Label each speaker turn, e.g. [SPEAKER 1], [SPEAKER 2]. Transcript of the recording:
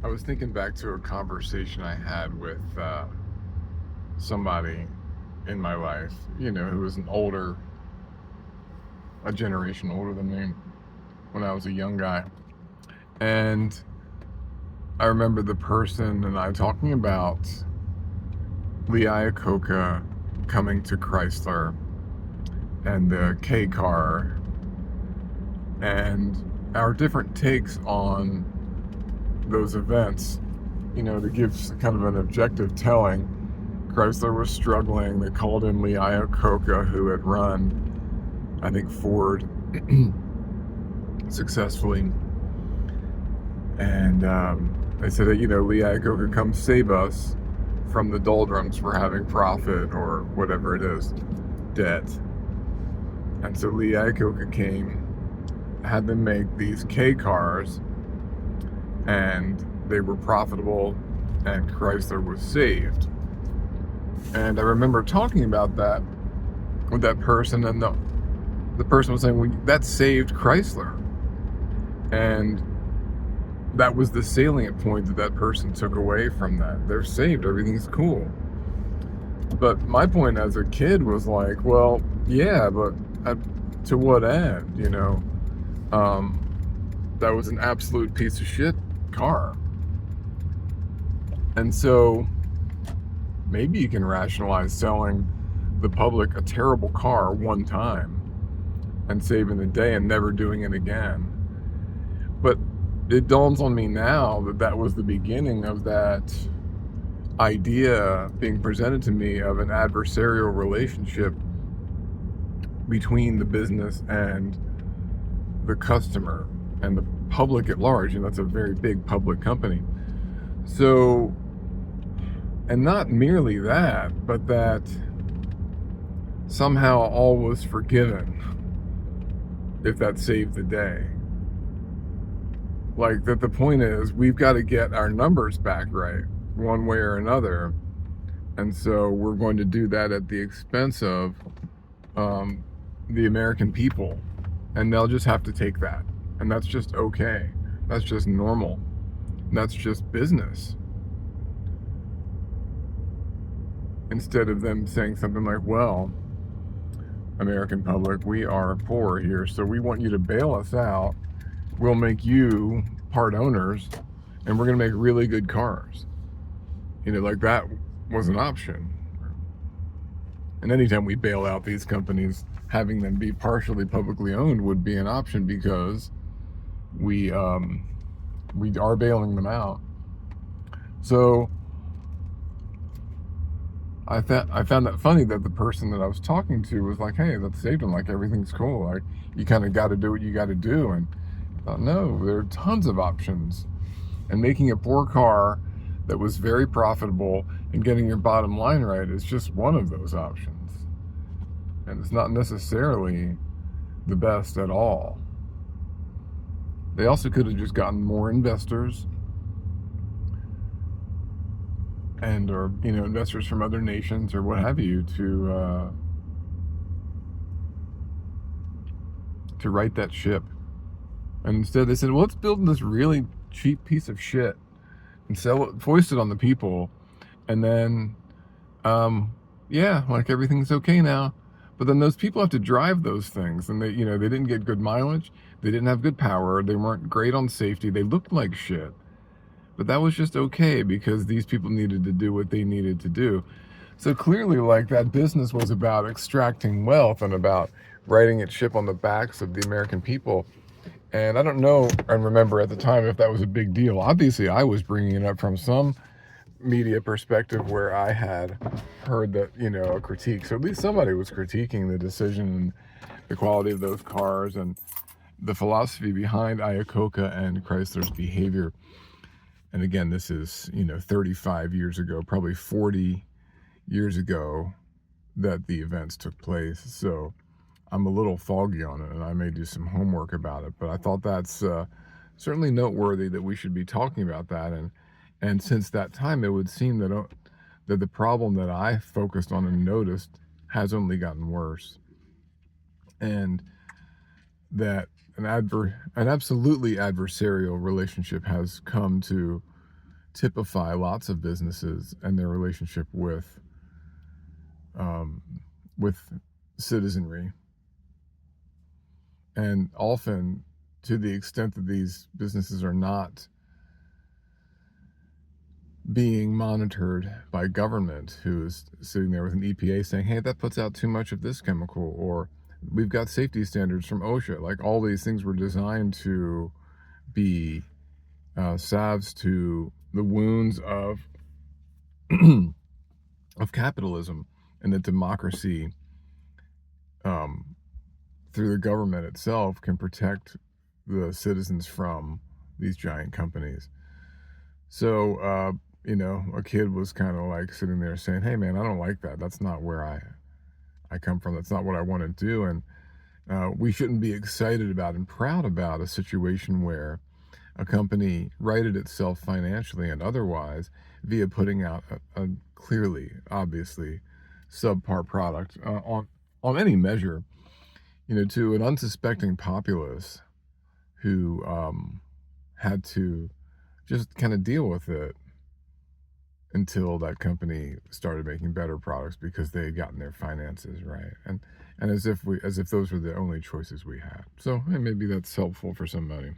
[SPEAKER 1] I was thinking back to a conversation I had with somebody in my life, who was a generation older than me when I was a young guy. And I remember the person and I talking about Lee Iacocca coming to Chrysler and the K car and our different takes on those events, to give kind of an objective telling. Chrysler was struggling. They called in Lee Iacocca, who had run, I think, Ford successfully. And they said that, Lee Iacocca, come save us from the doldrums for having profit or whatever it is, debt. And so Lee Iacocca came, had them make these K cars, and they were profitable, and Chrysler was saved. And I remember talking about that with that person, and the person was saying, well, that saved Chrysler. And that was the salient point that person took away from that. They're saved, everything's cool. But my point as a kid was like, well, yeah, but to what end, that was an absolute piece of shit car. And so maybe you can rationalize selling the public a terrible car one time and saving the day and never doing it again. But it dawns on me now that that was the beginning of that idea being presented to me of an adversarial relationship between the business and the customer and the public at large. And that's a very big public company. So, and not merely that, but that somehow all was forgiven if that saved the day. Like, that the point is, we've got to get our numbers back right, one way or another. And so we're going to do that at the expense of the American people. And they'll just have to take that. And that's just okay. That's just normal. That's just business. Instead of them saying something like, well, American public, we are poor here, so we want you to bail us out. We'll make you part owners, and we're going to make really good cars. Like that was an option. And anytime we bail out these companies, having them be partially publicly owned would be an option, because we are bailing them out. So I found that funny that the person that I was talking to was like, hey, that saved them. Like, everything's cool. Like, you kind of got to do what you got to do. And I thought, no, there are tons of options. And making a poor car that was very profitable and getting your bottom line right is just one of those options. And it's not necessarily the best at all. They also could have just gotten more investors or investors from other nations or what have you to right that ship. And instead they said, well, let's build this really cheap piece of shit and sell it, foist it on the people, and then like everything's okay now. But then those people have to drive those things, and they didn't get good mileage, they didn't have good power, they weren't great on safety, they looked like shit. But that was just okay, because these people needed to do what they needed to do. So clearly, like, that business was about extracting wealth and about riding its ship on the backs of the American people. And I don't know and remember at the time if that was a big deal. Obviously, I was bringing it up from some media perspective where I had heard that, a critique. So at least somebody was critiquing the decision and the quality of those cars and the philosophy behind Iacocca and Chrysler's behavior. And again, this is, 35 years ago, probably 40 years ago that the events took place. So I'm a little foggy on it, and I may do some homework about it. But I thought that's certainly noteworthy that we should be talking about that. And since that time, it would seem that the problem that I focused on and noticed has only gotten worse. And that an absolutely adversarial relationship has come to typify lots of businesses and their relationship um, with citizenry. And often, to the extent that these businesses are not being monitored by government, who is sitting there with an EPA saying, hey, that puts out too much of this chemical, or we've got safety standards from OSHA. Like, all these things were designed to be salves to the wounds of of capitalism, and that democracy, um, through the government itself, can protect the citizens from these giant companies. So, a kid was kind of like sitting there saying, "Hey, man, I don't like that. That's not where I come from. That's not what I want to do." And we shouldn't be excited about and proud about a situation where a company righted itself financially and otherwise via putting out a clearly, obviously, subpar product on any measure, to an unsuspecting populace who had to just kind of deal with it until that company started making better products because they had gotten their finances right, and as if those were the only choices we had. So maybe that's helpful for somebody.